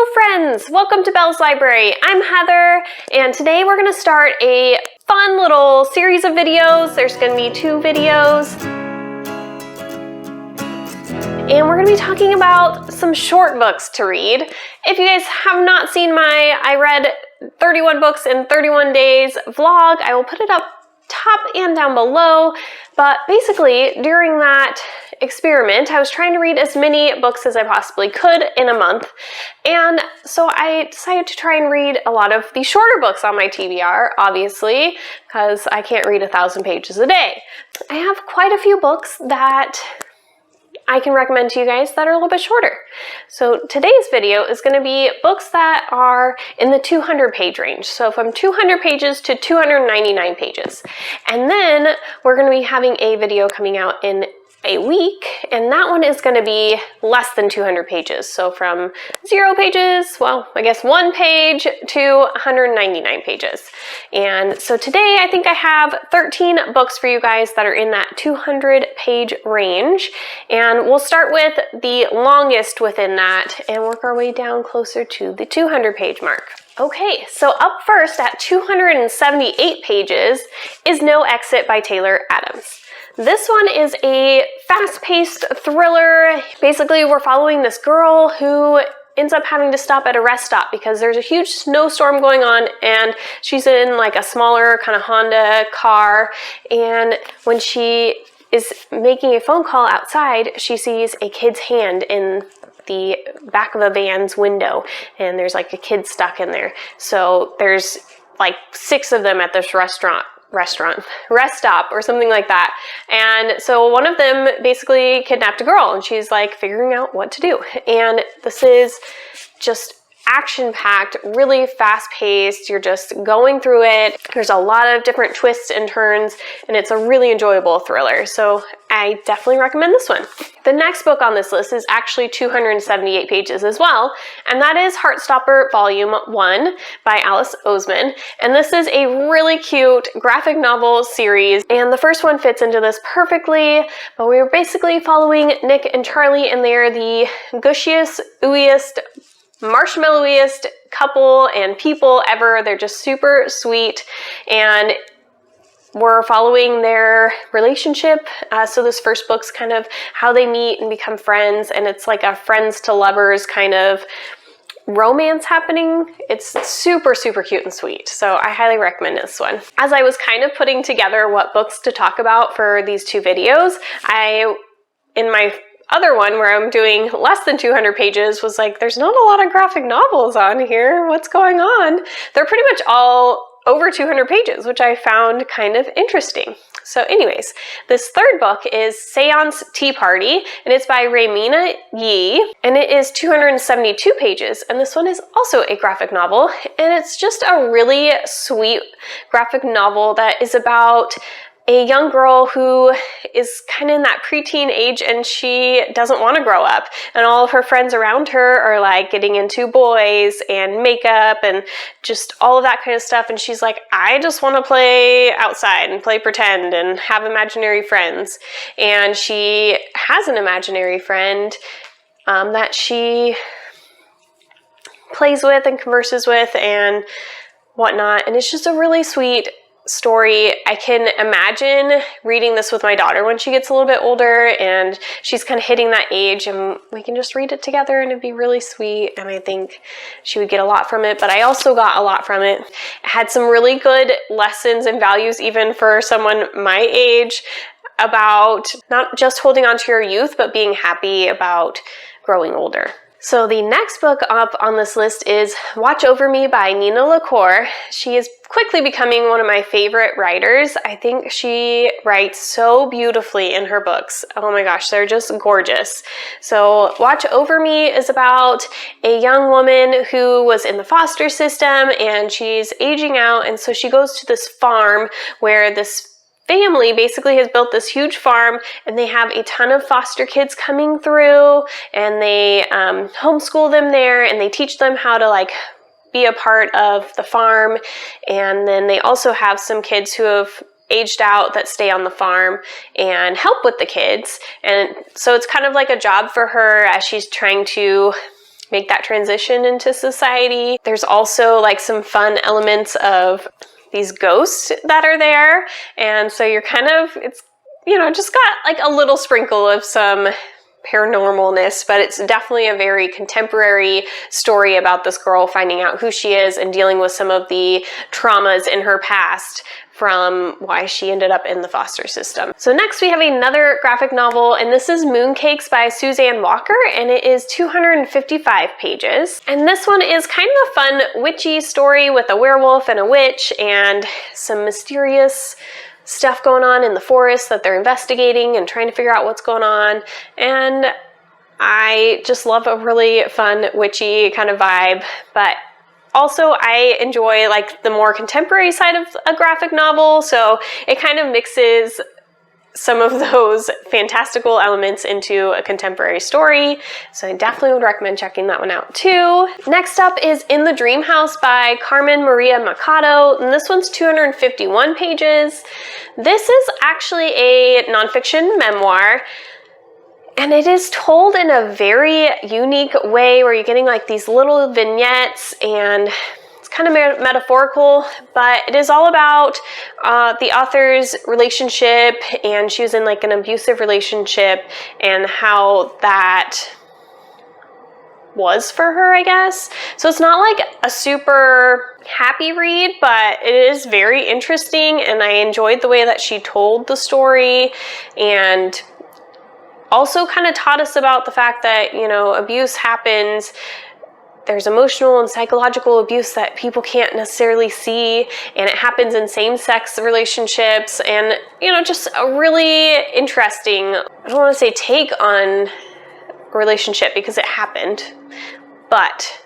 Hello friends! Welcome to Belle's Library. I'm Heather, and today we're going to start a fun little series of videos. There's going to be 2 videos. And we're going to be talking about some short books to read. If you guys have not seen my I read 31 books in 31 days vlog, I will put it up top and down below. But basically, during that experiment, I was trying to read as many books as I possibly could in a month. And so I decided to try and read a lot of the shorter books on my TBR, obviously, because I can't read 1,000 pages a day. I have quite a few books that I can recommend to you guys that are a little bit shorter. So today's video is going to be books that are in the 200 page range. So from 200 pages to 299 pages. And then we're going to be having a video coming out in a week, and that one is going to be less than 200 pages. So from 0 pages, well, I guess 1 page to 199 pages. And so today I think I have 13 books for you guys that are in that 200 page range. And we'll start with the longest within that and work our way down closer to the 200 page mark. Okay, so up first at 278 pages is No Exit by Taylor Adams. This one is a fast-paced thriller. Basically, we're following this girl who ends up having to stop at a rest stop because there's a huge snowstorm going on, and she's in like a smaller kind of Honda car, and when she is making a phone call outside, she sees a kid's hand in the back of a van's window, and there's like a kid stuck in there. So there's like 6 of them at this rest stop or something like that. And so one of them basically kidnapped a girl, and she's like figuring out what to do. And this is just action-packed, really fast-paced. You're just going through it. There's a lot of different twists and turns, and it's a really enjoyable thriller. So I definitely recommend this one. The next book on this list is actually 278 pages as well, and that is Heartstopper Volume 1 by Alice Oseman. And this is a really cute graphic novel series, and the first one fits into this perfectly. But we're basically following Nick and Charlie, and they are the gushiest, ooeyest, marshmallowiest couple and people ever. They're just super sweet, and we're following their relationship. So this first book's kind of how they meet and become friends, and it's like a friends to lovers kind of romance happening. It's super, super cute and sweet. So I highly recommend this one. As I was kind of putting together what books to talk about for these 2 videos, in my other one where I'm doing less than 200 pages was like, there's not a lot of graphic novels on here. What's going on? They're pretty much all over 200 pages, which I found kind of interesting. So anyways, this third book is Seance Tea Party, and it's by Raymina Yee, and it is 272 pages, and this one is also a graphic novel, and it's just a really sweet graphic novel that is about a young girl who is kind of in that preteen age, and she doesn't want to grow up, and all of her friends around her are like getting into boys and makeup and just all of that kind of stuff, and she's like, I just want to play outside and play pretend and have imaginary friends. And she has an imaginary friend that she plays with and converses with and whatnot, and it's just a really sweet story. I can imagine reading this with my daughter when she gets a little bit older, and she's kind of hitting that age, and we can just read it together, and it'd be really sweet, and I think she would get a lot from it. But I also got a lot from it. It had some really good lessons and values, even for someone my age, about not just holding on to your youth, but being happy about growing older. So the next book up on this list is Watch Over Me by Nina LaCour. She is quickly becoming one of my favorite writers. I think she writes so beautifully in her books. Oh my gosh, they're just gorgeous. So Watch Over Me is about a young woman who was in the foster system, and she's aging out, and so she goes to this farm where this family basically has built this huge farm, and they have a ton of foster kids coming through, and they homeschool them there, and they teach them how to like be a part of the farm. And then they also have some kids who have aged out that stay on the farm and help with the kids. And so it's kind of like a job for her as she's trying to make that transition into society. There's also like some fun elements of these ghosts that are there, and so you're kind of, it's, you know, just got like a little sprinkle of some paranormalness, but it's definitely a very contemporary story about this girl finding out who she is and dealing with some of the traumas in her past from why she ended up in the foster system. So next we have another graphic novel, and this is Mooncakes by Suzanne Walker, and it is 255 pages. And this one is kind of a fun witchy story with a werewolf and a witch and some mysterious stuff going on in the forest that they're investigating and trying to figure out what's going on. And I just love a really fun witchy kind of vibe, but also I enjoy like the more contemporary side of a graphic novel, so it kind of mixes some of those fantastical elements into a contemporary story, so I definitely would recommend checking that one out too. Next up is In the Dream House by Carmen Maria Machado, and this one's 251 pages. This is actually a nonfiction memoir, and it is told in a very unique way where you're getting like these little vignettes, and kind of metaphorical, but it is all about the author's relationship, and she was in like an abusive relationship and how that was for her, I guess. So it's not like a super happy read, but it is very interesting, and I enjoyed the way that she told the story, and also kind of taught us about the fact that, you know, abuse happens. There's emotional and psychological abuse that people can't necessarily see, and it happens in same-sex relationships, and, you know, just a really interesting, I don't want to say take on a relationship because it happened, but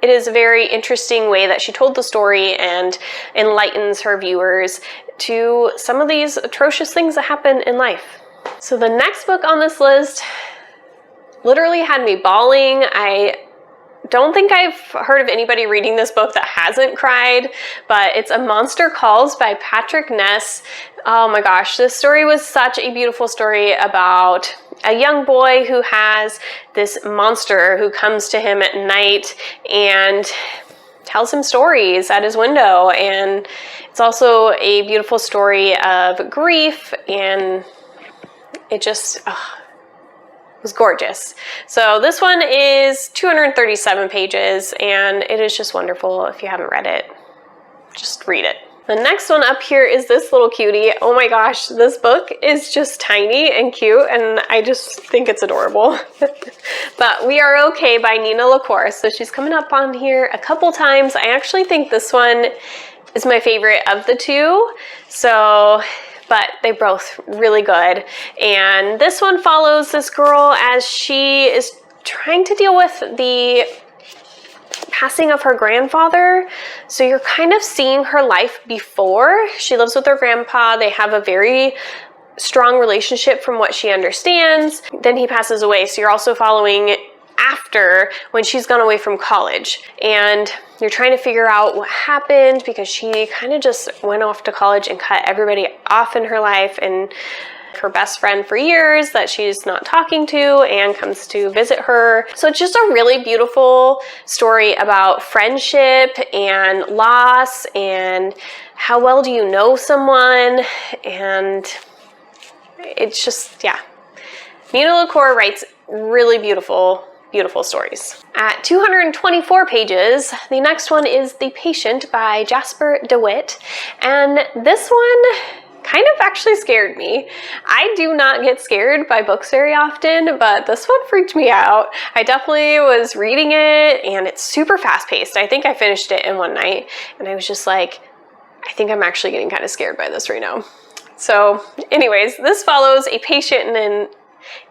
it is a very interesting way that she told the story and enlightens her viewers to some of these atrocious things that happen in life. So the next book on this list literally had me bawling. I don't think I've heard of anybody reading this book that hasn't cried, but it's A Monster Calls by Patrick Ness. Oh my gosh, this story was such a beautiful story about a young boy who has this monster who comes to him at night and tells him stories at his window, and it's also a beautiful story of grief, and it just was gorgeous. So this one is 237 pages, and it is just wonderful. If you haven't read it, just read it. The next one up here is this little cutie. Oh my gosh, this book is just tiny and cute, and I just think it's adorable. But We Are Okay by Nina LaCour. So she's coming up on here a couple times. I actually think this one is my favorite of the two. So, but they're both really good. And this one follows this girl as she is trying to deal with the passing of her grandfather. So you're kind of seeing her life before. She lives with her grandpa. They have a very strong relationship from what she understands. Then he passes away. So you're also following after, when she's gone away from college, and you're trying to figure out what happened, because she kind of just went off to college and cut everybody off in her life, and her best friend for years that she's not talking to and comes to visit her. So it's just a really beautiful story about friendship and loss and how well do you know someone, and it's just, yeah. Nina LaCour writes really beautiful stories. At 224 pages, the next one is The Patient by Jasper DeWitt, and this one kind of actually scared me. I do not get scared by books very often, but this one freaked me out. I definitely was reading it, and it's super fast-paced. I think I finished it in one night, and I was just like, I think I'm actually getting kind of scared by this right now. So anyways, this follows a patient in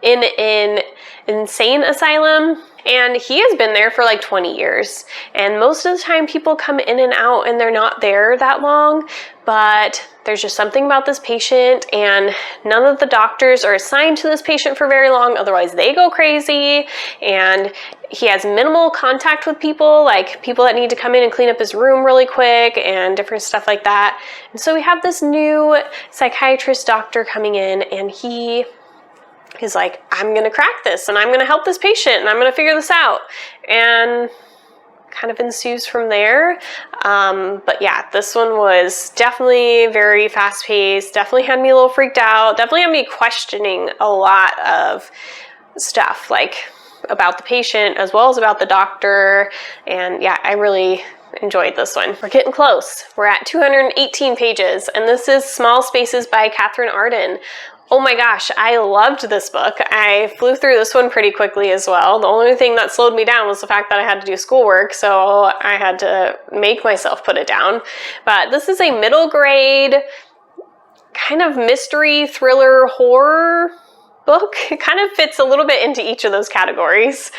an insane asylum, and he has been there for like 20 years, and most of the time people come in and out and they're not there that long, but there's just something about this patient, and none of the doctors are assigned to this patient for very long, otherwise they go crazy, and he has minimal contact with people, like people that need to come in and clean up his room really quick and different stuff like that. And so we have this new psychiatrist doctor coming in, and he he's like, I'm gonna crack this and I'm gonna help this patient and I'm gonna figure this out. And kind of ensues from there. But yeah, this one was definitely very fast paced, definitely had me a little freaked out, definitely had me questioning a lot of stuff, like about the patient as well as about the doctor. And yeah, I really enjoyed this one. We're getting close. We're at 218 pages, and this is Small Spaces by Catherine Arden. Oh my gosh, I loved this book. I flew through this one pretty quickly as well. The only thing that slowed me down was the fact that I had to do schoolwork, so I had to make myself put it down. But this is a middle grade kind of mystery, thriller, horror book. It kind of fits a little bit into each of those categories.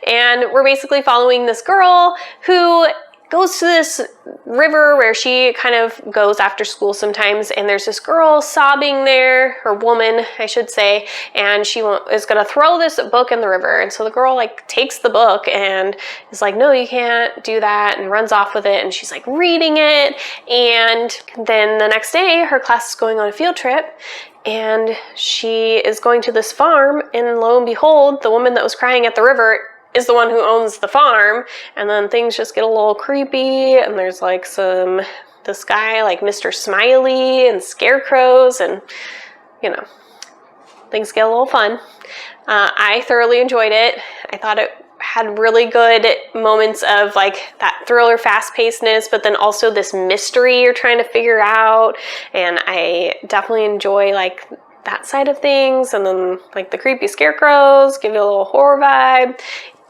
And we're basically following this girl who goes to this river where she kind of goes after school sometimes, and there's this girl sobbing there, or woman I should say, and she is gonna throw this book in the river. And so the girl like takes the book and is like, no, you can't do that, and runs off with it, and she's like reading it. And then the next day her class is going on a field trip, and she is going to this farm, and lo and behold, the woman that was crying at the river is the one who owns the farm. And then things just get a little creepy, and there's like this guy like Mr. Smiley and scarecrows, and you know, things get a little fun. I thoroughly enjoyed it. I thought it had really good moments of like that thriller fast-pacedness, but then also this mystery you're trying to figure out, and I definitely enjoy like that side of things. And then like the creepy scarecrows give you a little horror vibe.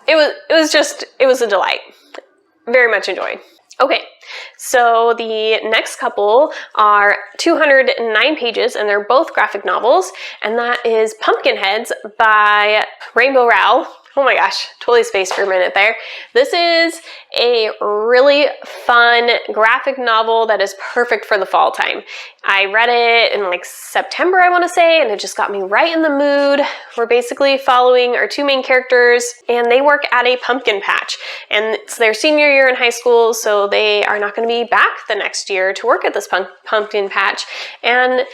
It was a delight. Very much enjoyed. Okay, so the next couple are 209 pages, and they're both graphic novels, and that is Pumpkinheads by Rainbow Rowell. Oh my gosh, totally spaced for a minute there. This is a really fun graphic novel that is perfect for the fall time. I read it in like September, I want to say, and it just got me right in the mood. We're basically following our two main characters, and they work at a pumpkin patch. And it's their senior year in high school, so they are not going to be back the next year to work at this pumpkin patch. And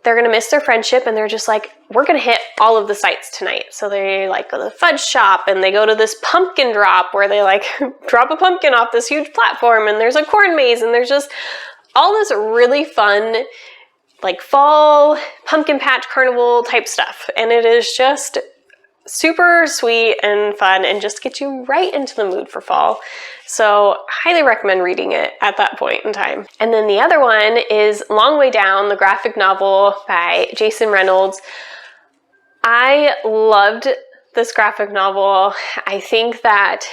they're gonna miss their friendship, and they're just like, we're gonna hit all of the sites tonight. So they like go to the fudge shop, and they go to this pumpkin drop where they like drop a pumpkin off this huge platform, and there's a corn maze, and there's just all this really fun like fall pumpkin patch carnival type stuff. And it is just super sweet and fun and just gets you right into the mood for fall. So highly recommend reading it at that point in time. And then the other one is Long Way Down, the graphic novel by Jason Reynolds. I loved this graphic novel. I think that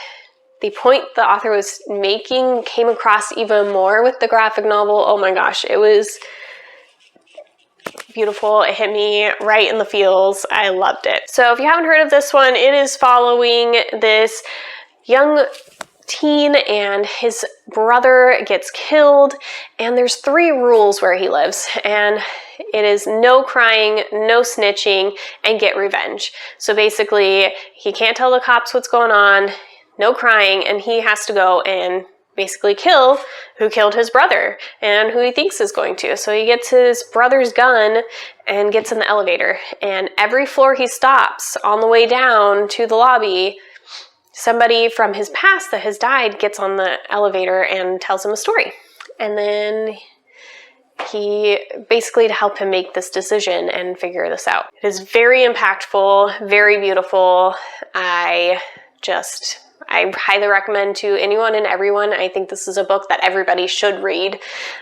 the point the author was making came across even more with the graphic novel. Oh my gosh, it was beautiful. It hit me right in the feels. I loved it. So if you haven't heard of this one, it is following this young teen, and his brother gets killed, and there's 3 rules where he lives, and it is no crying, no snitching, and get revenge. So basically he can't tell the cops what's going on, no crying, and he has to go and basically kill who killed his brother and who he thinks is going to. So he gets his brother's gun and gets in the elevator, and every floor he stops on the way down to the lobby, somebody from his past that has died gets on the elevator and tells him a story. And then he basically to help him make this decision and figure this out. It is very impactful, very beautiful. I highly recommend to anyone and everyone. I think this is a book that everybody should read,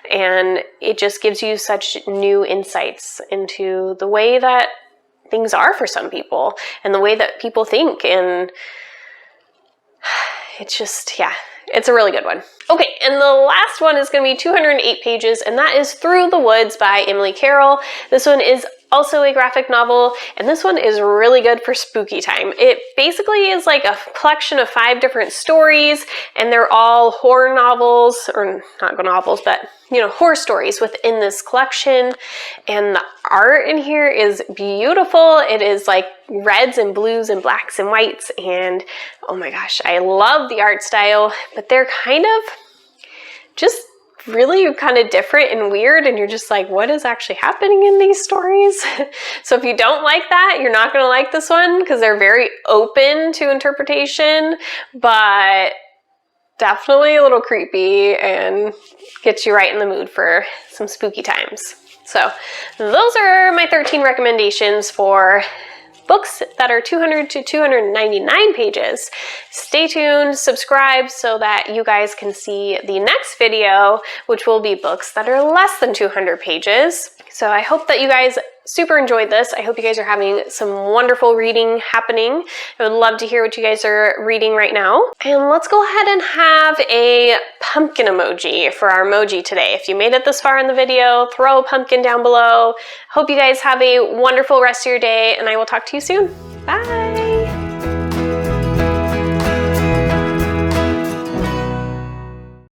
and it just gives you such new insights into the way that things are for some people and the way that people think, and it's just, yeah, it's a really good one. Okay, and the last one is going to be 208 pages, and that is Through the Woods by Emily Carroll. This one is also a graphic novel, and this one is really good for spooky time. It basically is like a collection of 5 different stories, and they're all horror novels, or not novels, but you know, horror stories within this collection. And the art in here is beautiful. It is like reds and blues and blacks and whites, and oh my gosh, I love the art style, but they're kind of just really kind of different and weird, and you're just like, what is actually happening in these stories? So if you don't like that, you're not going to like this one, because they're very open to interpretation, but definitely a little creepy and gets you right in the mood for some spooky times. So those are my 13 recommendations for books that are 200 to 299 pages. Stay tuned, subscribe so that you guys can see the next video, which will be books that are less than 200 pages. So I hope that you guys super enjoyed this. I hope you guys are having some wonderful reading happening. I would love to hear what you guys are reading right now. And let's go ahead and have a pumpkin emoji for our emoji today. If you made it this far in the video, throw a pumpkin down below. Hope you guys have a wonderful rest of your day, and I will talk to you soon. Bye!